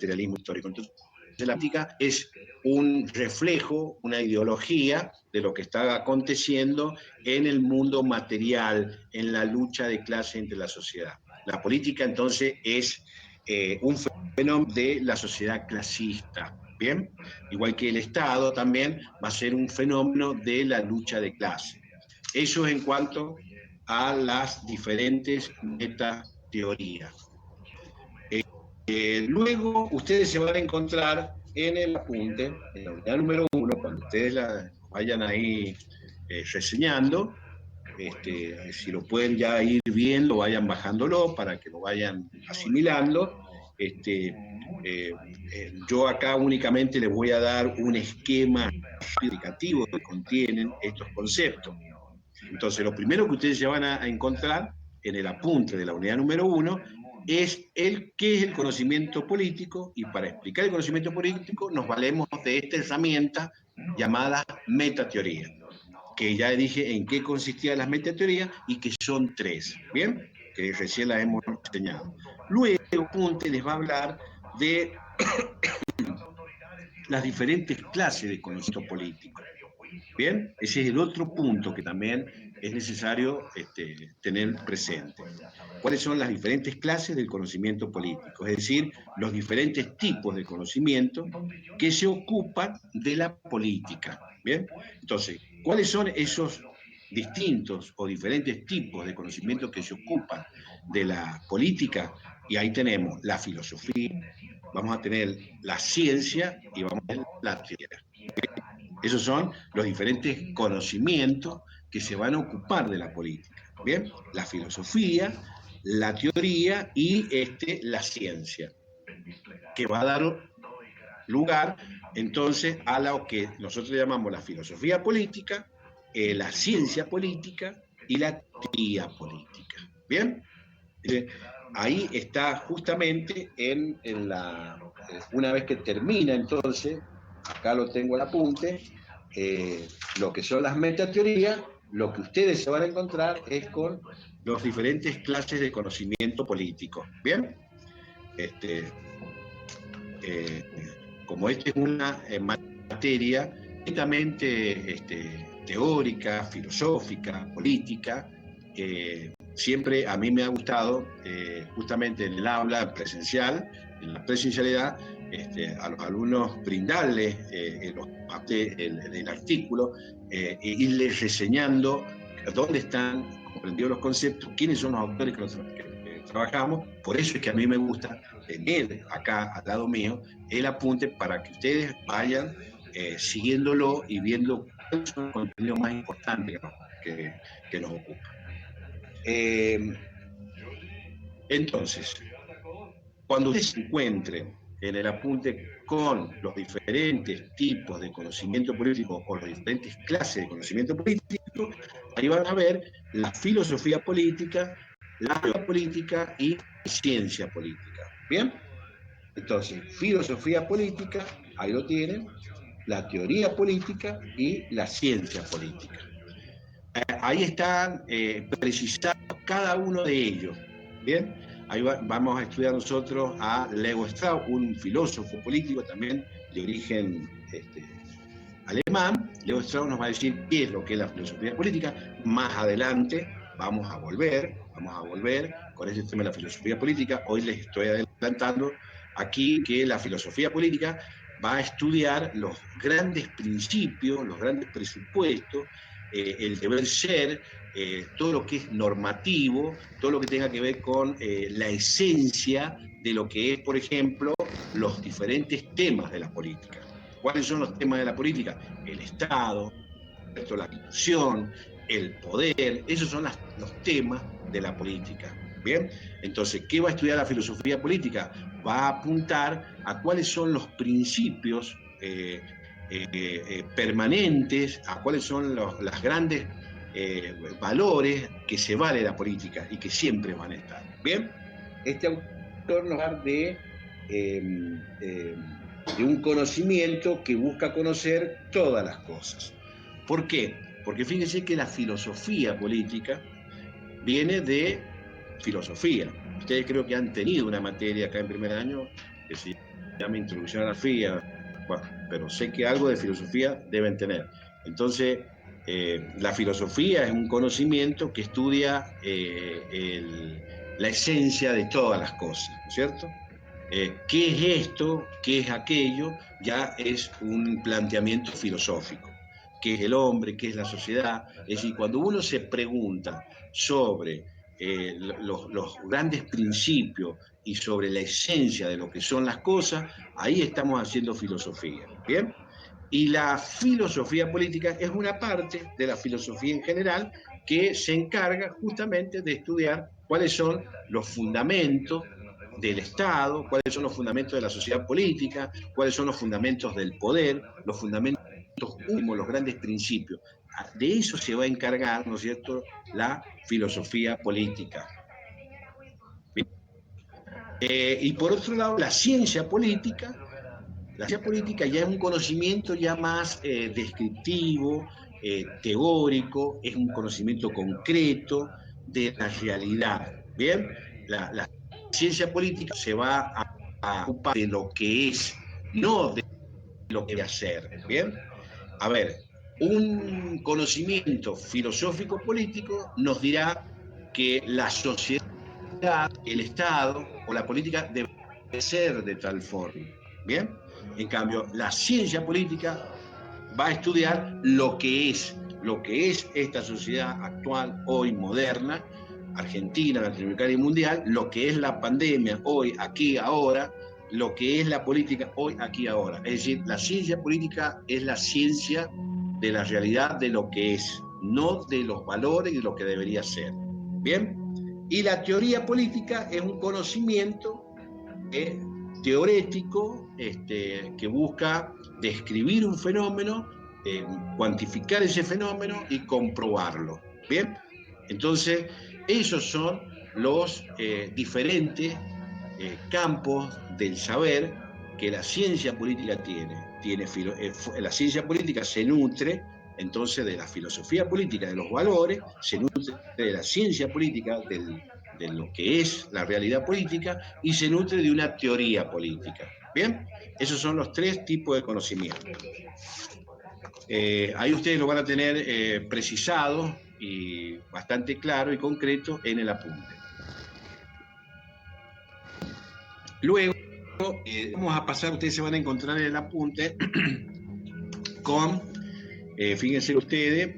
materialismo histórico. Entonces, la política es un reflejo, una ideología de lo que está aconteciendo en el mundo material, en la lucha de clase entre la sociedad. La política, entonces, es un fenómeno de la sociedad clasista, ¿bien? Igual que el Estado también va a ser un fenómeno de la lucha de clase. Eso en cuanto a las diferentes metateorías. Luego ustedes se van a encontrar en el apunte, en la unidad número 1, cuando ustedes la vayan ahí reseñando, si lo pueden ya ir viendo, vayan bajándolo para que lo vayan asimilando. Yo acá únicamente les voy a dar un esquema explicativo que contienen estos conceptos. Entonces, lo primero que ustedes se van a encontrar en el apunte de la unidad número 1 es qué es el conocimiento político, y para explicar el conocimiento político nos valemos de esta herramienta llamada metateoría, que ya dije en qué consistían las metateorías y que son 3, ¿bien? Que recién las hemos enseñado. Luego, el apunte les va a hablar de las diferentes clases de conocimiento político. Bien, ese es el otro punto que también es necesario tener presente. ¿Cuáles son las diferentes clases del conocimiento político? Es decir, los diferentes tipos de conocimiento que se ocupan de la política. Bien, entonces, ¿cuáles son esos distintos o diferentes tipos de conocimiento que se ocupan de la política? Y ahí tenemos la filosofía, vamos a tener la ciencia y vamos a tener la teoría. Esos son los diferentes conocimientos que se van a ocupar de la política. Bien, la filosofía, la teoría y la ciencia, que va a dar lugar entonces a lo que nosotros llamamos la filosofía política, la ciencia política y la teoría política. Bien, ahí está justamente una vez que termina entonces, acá lo tengo el apunte, lo que son las metateorías, lo que ustedes se van a encontrar es con las diferentes clases de conocimiento político. ¿Bien? Como esta es una materia netamente teórica, filosófica, política, siempre a mí me ha gustado, justamente en el aula presencial, en la presencialidad, a los alumnos brindarles el artículo, irles reseñando dónde están comprendidos los conceptos, quiénes son los autores que trabajamos. Por eso es que a mí me gusta tener acá al lado mío el apunte para que ustedes vayan siguiéndolo y viendo cuáles son los contenidos más importantes que nos ocupan. Entonces, cuando ustedes se encuentren en el apunte con los diferentes tipos de conocimiento político o las diferentes clases de conocimiento político, ahí van a ver la filosofía política, la teoría política y ciencia política. ¿Bien? Entonces, filosofía política, ahí lo tienen, la teoría política y la ciencia política. Ahí están precisados cada uno de ellos. Bien, ahí vamos a estudiar nosotros a Leo Strauss, un filósofo político también de origen alemán. Leo Strauss nos va a decir qué es lo que es la filosofía política. Más adelante vamos a volver con ese tema de la filosofía política. Hoy les estoy adelantando aquí que la filosofía política va a estudiar los grandes principios, los grandes presupuestos, el deber ser, todo lo que es normativo, todo lo que tenga que ver con la esencia de lo que es, por ejemplo, los diferentes temas de la política. ¿Cuáles son los temas de la política? El Estado, la institución, el poder, esos son los temas de la política. ¿Bien? Entonces, ¿qué va a estudiar la filosofía política? Va a apuntar a cuáles son los principios permanentes, a cuáles son los grandes valores que se vale la política y que siempre van a estar. ¿Bien? Este autor nos habla de un conocimiento que busca conocer todas las cosas. ¿Por qué? Porque fíjense que la filosofía política viene de filosofía. Ustedes creo que han tenido una materia acá en primer año que se llama Introducción a la Filosofía, bueno, pero sé que algo de filosofía deben tener. Entonces, la filosofía es un conocimiento que estudia la esencia de todas las cosas, ¿no es cierto? ¿Qué es esto? ¿Qué es aquello? Ya es un planteamiento filosófico. ¿Qué es el hombre? ¿Qué es la sociedad? Es decir, cuando uno se pregunta sobre los grandes principios y sobre la esencia de lo que son las cosas, ahí estamos haciendo filosofía. ¿Bien? Y la filosofía política es una parte de la filosofía en general que se encarga justamente de estudiar cuáles son los fundamentos del Estado, cuáles son los fundamentos de la sociedad política, cuáles son los fundamentos del poder, los fundamentos últimos, los grandes principios. De eso se va a encargar, ¿no es cierto?, la filosofía política. Y por otro lado, la ciencia política ya es un conocimiento ya más descriptivo, teórico, es un conocimiento concreto de la realidad. Bien, la ciencia política se va a ocupar de lo que es, no de lo que debe hacer. Bien, a ver, un conocimiento filosófico político nos dirá que la sociedad, el Estado o la política debe ser de tal forma. Bien, en cambio, la ciencia política va a estudiar lo que es esta sociedad actual, hoy moderna, argentina, latinoamericana y mundial, lo que es la pandemia hoy, aquí, ahora, lo que es la política hoy, aquí, ahora. Es decir, la ciencia política es la ciencia de la realidad de lo que es, no de los valores y de lo que debería ser. Bien, y la teoría política es un conocimiento teorético que busca describir un fenómeno, cuantificar ese fenómeno y comprobarlo. Bien, entonces esos son los diferentes campos del saber que la ciencia política tiene. La ciencia política se nutre entonces de la filosofía política, de los valores, se nutre de la ciencia política, de lo que es la realidad política y se nutre de una teoría política. Bien, esos son los tres tipos de conocimiento. Ahí ustedes lo van a tener precisado y bastante claro y concreto en el apunte. Luego, vamos a pasar, ustedes se van a encontrar en el apunte con, fíjense ustedes,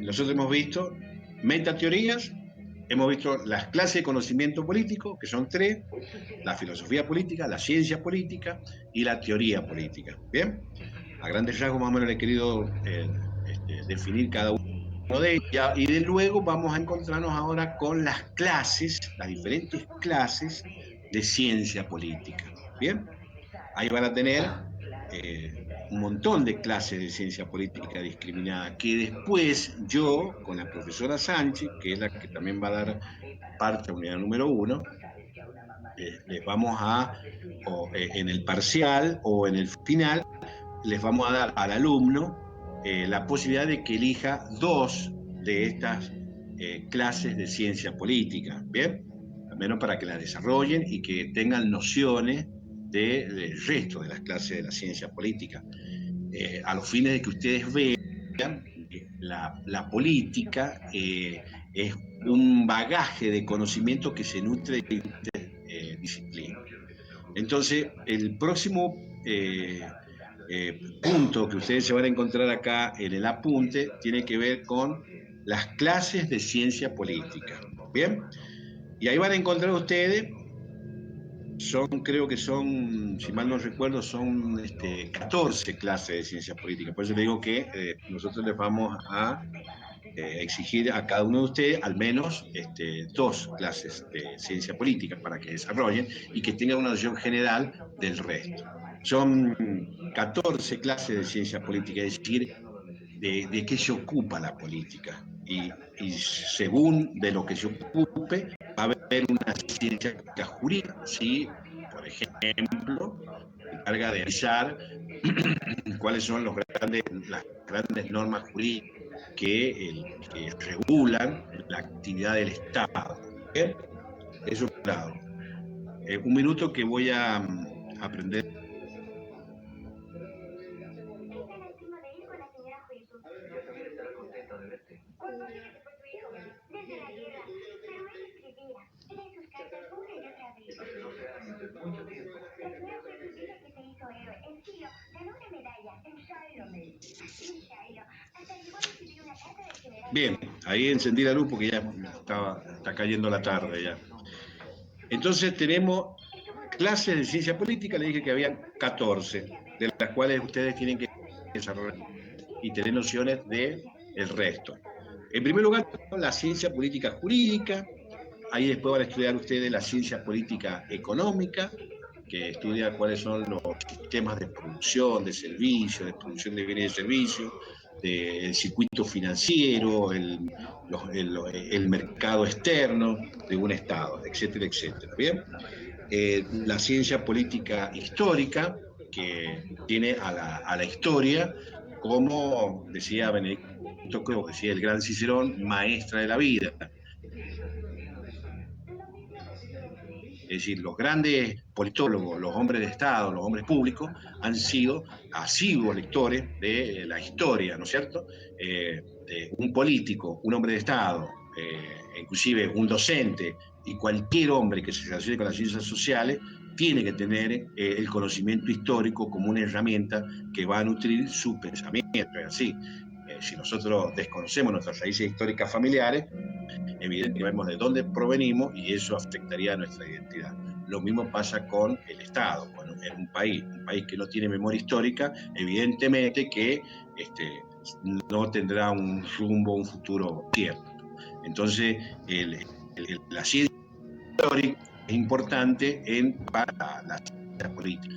nosotros hemos visto metateorías, hemos visto las clases de conocimiento político, que son tres: la filosofía política, la ciencia política y la teoría política. Bien, a grandes rasgos más o menos he querido definir cada uno de ellas, y de luego vamos a encontrarnos ahora con las diferentes clases de ciencia política. Bien, ahí van a tener un montón de clases de ciencia política discriminada, que después yo, con la profesora Sánchez, que es la que también va a dar parte a unidad número 1, les vamos en el parcial o en el final, les vamos a dar al alumno la posibilidad de que elija dos de estas clases de ciencia política, ¿bien? Al menos para que la desarrollen y que tengan nociones del resto de las clases de la ciencia política, a los fines de que ustedes vean que la política es un bagaje de conocimiento que se nutre de disciplina. Entonces, el próximo punto que ustedes se van a encontrar acá en el apunte tiene que ver con las clases de ciencia política. Bien, y ahí van a encontrar ustedes, creo que son, si mal no recuerdo, son 14 clases de ciencia política. Por eso le digo que nosotros les vamos a exigir a cada uno de ustedes al menos dos clases de ciencia política para que desarrollen y que tengan una noción general del resto. Son 14 clases de ciencia política, es decir, de qué se ocupa la política. Y según de lo que se ocupe, va a haber una ciencia jurídica, ¿sí? Por ejemplo, se encarga de analizar cuáles son las grandes normas jurídicas que regulan la actividad del Estado. ¿Bien? Eso es un lado. Un minuto que voy a aprender. Bien, ahí encendí la luz porque ya está cayendo la tarde ya. Entonces tenemos clases de ciencia política, le dije que habían 14, de las cuales ustedes tienen que desarrollar y tener nociones del resto. En primer lugar, la ciencia política jurídica, ahí después van a estudiar ustedes la ciencia política económica, que estudia cuáles son los sistemas de producción de servicios, de producción de bienes y servicios, del circuito financiero, el mercado externo de un Estado, etcétera, etcétera. ¿Bien? La ciencia política histórica, que tiene a la historia como, decía Benedicto, como decía el gran Cicerón, maestra de la vida. Es decir, los grandes politólogos, los hombres de Estado, los hombres públicos, han sido asiduos lectores de la historia, ¿no es cierto? Un político, un hombre de Estado, inclusive un docente y cualquier hombre que se relacione con las ciencias sociales, tiene que tener el conocimiento histórico como una herramienta que va a nutrir su pensamiento. Es así. Si nosotros desconocemos nuestras raíces históricas familiares, evidentemente vemos de dónde provenimos y eso afectaría a nuestra identidad. Lo mismo pasa con el Estado. Bueno, en un país que no tiene memoria histórica, evidentemente que no tendrá un rumbo, un futuro cierto. Entonces, la ciencia histórica es importante para la ciencia política.